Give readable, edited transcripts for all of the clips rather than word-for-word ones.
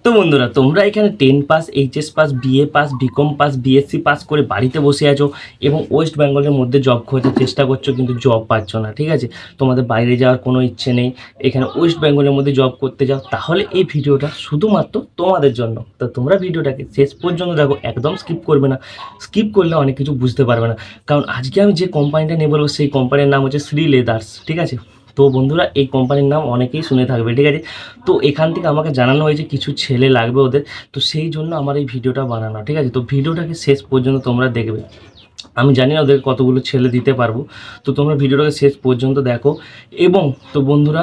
তো বন্ধুরা, তোমরা এখানে 10 pass, HS pass, BA pass, BCom pass, BSc pass করে বাড়িতে বসে আছো এবং ওয়েস্ট বেঙ্গলের মধ্যে জব খোঁজার চেষ্টা করছো, কিন্তু জব পাচ্ছ না। ঠিক আছে, তোমাদের বাইরে যাওয়ার কোনো ইচ্ছে নেই, এখানে ওয়েস্ট বেঙ্গলের মধ্যে জব করতে যাও, তাহলে এই ভিডিওটা শুধুমাত্র তোমাদের জন্য। তো তোমরা ভিডিওটাকে শেষ পর্যন্ত দেখো, একদম স্কিপ করবে না। স্কিপ করলে অনেক কিছু বুঝতে পারবে না, কারণ আজকে আমি যে কোম্পানিটা নিয়ে বলবো সেই কোম্পানির নাম হচ্ছে শ্রী লেদার্স। ঠিক আছে, তো বন্ধুরা এই কোম্পানির নাম অনেকেই শুনে থাকবে। ঠিক আছে, তো এখান থেকে আমাকে জানানো হয়েছে কিছু ছেলে লাগবে ওদের, তো সেই জন্য আমার এই ভিডিওটা বানানো। ঠিক আছে, তো ভিডিওটাকে শেষ পর্যন্ত তোমরা দেখবে। আমি জানি না ওদের কতগুলো ছেলে দিতে পারবো, তো তোমরা ভিডিওটাকে শেষ পর্যন্ত দেখো। এবং তো বন্ধুরা,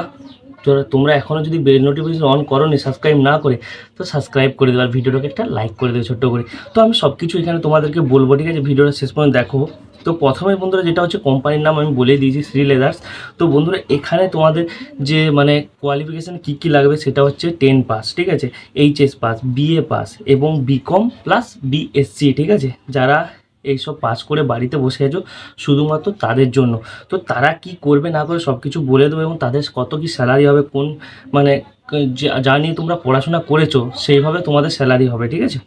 তোমরা এখনও যদি বেল নোটিফিকেশন অন করো নি, সাবস্ক্রাইব না করে, তো সাবস্ক্রাইব করে দেবে আর ভিডিওটাকে একটা লাইক করে দেবে ছোট্ট করে। তো আমি সব কিছু এখানে তোমাদেরকে বলবো। ঠিক আছে, ভিডিওটা শেষ পর্যন্ত দেখো। তো প্রথমে বন্ধুরা যেটা হচ্ছে কোম্পানির নাম আমি বলে দিয়েছি, শ্রী লেদার্স। তো বন্ধুরা এখানে তোমাদের যে মানে কোয়ালিফিকেশান কী কী লাগবে সেটা হচ্ছে 10 পাস, ঠিক আছে, এইচএস পাস, বিএ পাস এবং বিকম প্লাস বিএসসি। ঠিক আছে, যারা এইসব পাস করে বাড়িতে বসে আছো শুধুমাত্র তাদের জন্য। তো তারা কি করবে না করে সব কিছু বলে দেবো, এবং তাদের কত কি স্যালারি হবে, কোন মানে যা নিয়ে তোমরা পড়াশোনা করেছো সেইভাবে তোমাদের স্যালারি হবে। ঠিক আছে,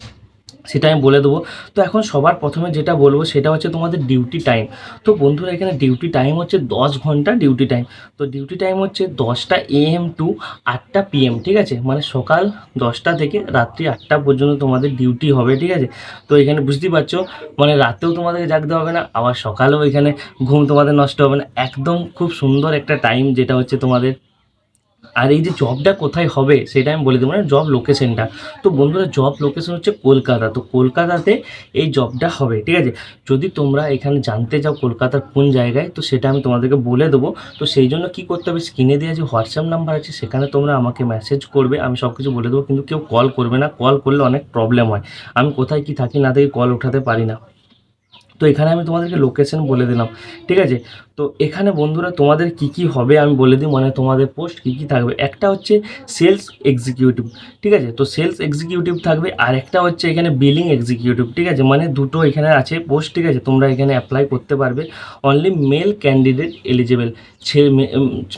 সেটা আমি বলে দেবো। তো এখন সবার প্রথমে যেটা বলবো সেটা হচ্ছে তোমাদের ডিউটি টাইম। তো বন্ধুরা এখানে ডিউটি টাইম হচ্ছে 10 ঘন্টা ডিউটি টাইম। তো ডিউটি টাইম হচ্ছে 10টা AM টু 8টা PM। ঠিক আছে, মানে সকাল 10টা থেকে রাত্রি 8টা পর্যন্ত তোমাদের ডিউটি হবে। ঠিক আছে, তো এখানে বুঝতেই পারছো, মানে রাতেও তোমাদেরকে জাগতে হবে না, আবার সকালেও এখানে ঘুম তোমাদের নষ্ট হবে না। একদম খুব সুন্দর একটা টাইম, যেটা হচ্ছে তোমাদের। আর এই যে জবটা কোথায় হবে সেটা আমি বলে দেবো, মানে জব লোকেশনটা। তো বন্ধুরা জব লোকেশন হচ্ছে কলকাতা। তো কলকাতাতে এই জবটা হবে। ঠিক আছে, যদি তোমরা এখানে জানতে চাও কলকাতার কোন জায়গায়, তো সেটা আমি তোমাদেরকে বলে দেবো। তো সেই জন্য কী করতে হবে, স্ক্রিনে দেওয়া যে হোয়াটসঅ্যাপ নাম্বার আছে সেখানে তোমরা আমাকে মেসেজ করবে, আমি সব কিছু বলে দেবো। কিন্তু কেউ কল করবে না, কল করলে অনেক প্রবলেম হয়। আমি কোথায় কী থাকি না থাকি কল উঠাতে পারি না। তো এখানে আমি তোমাদেরকে লোকেশন বলে দিলাম। ঠিক আছে, তো এখানে বন্ধুরা তোমাদের কি কি হবে আমি বলে দিই, মানে তোমাদের পোস্ট কি কি থাকবে। একটা হচ্ছে সেলস এক্সিকিউটিভ। ঠিক আছে, তো সেলস এক্সিকিউটিভ থাকবে, আর একটা হচ্ছে এখানে বিলিং এক্সিকিউটিভ। ঠিক আছে, মানে দুটো এখানে আছে পোস্ট। ঠিক আছে, তোমরা এখানে অ্যাপ্লাই করতে পারবে। Only male candidate eligible.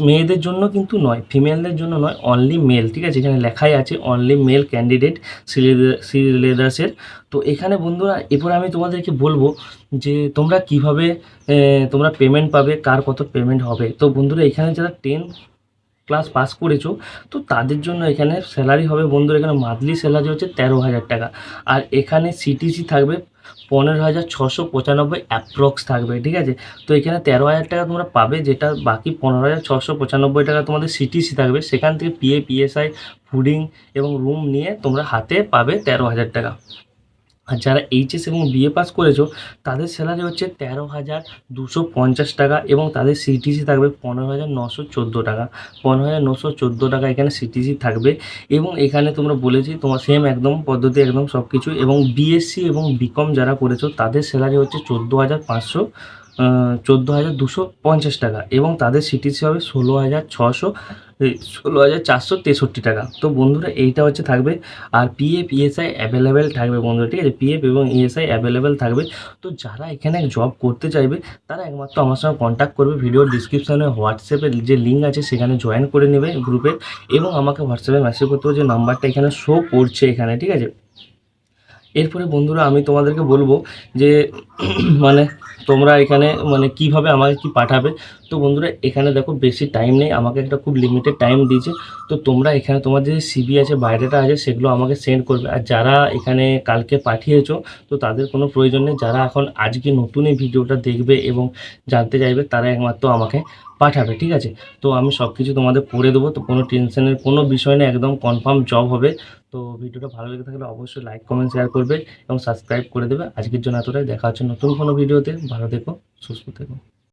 মেয়েদের জন্য কিন্তু নয়, ফিমেলদের জন্য নয়, অনলি মেল। ঠিক আছে, এখানে লেখাই আছে অনলি মেল ক্যান্ডিডেট শ্রী লেদার্সের। তো এখানে বন্ধুরা এরপর আমি তোমাদেরকে বলবো যে তোমরা কিভাবে তোমরা পেমেন্ট পাবে, কার কত পেমেন্ট হবে। তো বন্ধুরা এখানে যারা 10 ক্লাস পাস করেছো, তো তাদের জন্য এখানে স্যালারি হবে বন্ধুরা, এখানে মান্থলি স্যালারি হচ্ছে 13,000 টাকা। আর এখানে সিটিসি থাকবে 15,695 অ্যাপ্রক্স থাকবে। ঠিক আছে, তো এখানে 13,000 টাকা তোমরা পাবে, যেটা বাকি 15,695 টাকা তোমাদের সিটিসি থাকবে। সেখান থেকে পিএ, পিএসআই, ফুডিং এবং রুম নিয়ে তোমরা হাতে পাবে 13,000 টাকা। আর যারা এইচএস এবং বিএ পাস করেছো তাদের স্যালারি হচ্ছে 13,250 টাকা, এবং তাদের সিটিসি থাকবে 15,914 টাকা। 15,914 টাকা এখানে সিটিসি থাকবে। এবং এখানে তোমরা বলেছি তোমার সেম একদম পদ্ধতি, একদম সব কিছু। এবং বিএসসি এবং বিকম যারা করেছো তাদের স্যালারি হচ্ছে 14,250 টাকা, এবং তাদের সিটিসি হবে 16,463 টাকা। তো বন্ধুরা এইটা হচ্ছে থাকবে। আর পিএফ ইএসআই অ্যাভেলেবেল থাকবে বন্ধুরা। ঠিক আছে, পিএফ এবং ইএসআই অ্যাভেলেবেল থাকবে। তো যারা এখানে জব করতে চাইবে তারা একমাত্র আমার সঙ্গে কন্ট্যাক্ট করবে, ভিডিওর ডিসক্রিপশানে হোয়াটসঅ্যাপের যে লিঙ্ক আছে সেখানে জয়েন করে নেবে গ্রুপে, এবং আমাকে হোয়াটসঅ্যাপে মেসেজ করতে হবে, যে নাম্বারটা এখানে শো করছে এখানে। ঠিক আছে, এরপরে বন্ধুরা আমি তোমাদেরকে বলবো যে মানে তোমরা এখানে মানে কিভাবে আমাকে কি পাঠাবে। তো বন্ধুরা এখানে দেখো বেশি টাইম নেই, আমাকে একটা খুব লিমিটেড টাইম দিয়েছে। তো তোমরা এখানে তোমাদের যে সিভি আছে, বায়োডাটা আছে, সেগুলো আমাকে সেন্ড করবে। আর যারা এখানে কালকে পাঠিয়েছো তো তাদের কোনো প্রয়োজন নেই, যারা এখন আজকে নতুন এই ভিডিওটা দেখবে এবং জানতে চাইবে তারা একমাত্র আমাকে পাঠাবে। ঠিক আছে, তো আমি সব কিছু তোমাদের করে দেবো। তো কোনো টেনশনের কোনো বিষয় নেই, একদম কনফার্ম জব হবে। তো ভিডিওটা ভালো লেগে থাকলে অবশ্যই লাইক, কমেন্ট, শেয়ার করবে এবং সাবস্ক্রাইব করে দেবে। আজকের জন্য এতটাই, দেখা হচ্ছে নতুন কোনো ভিডিওতে। ভালো থেকো, সুস্থ থেকো।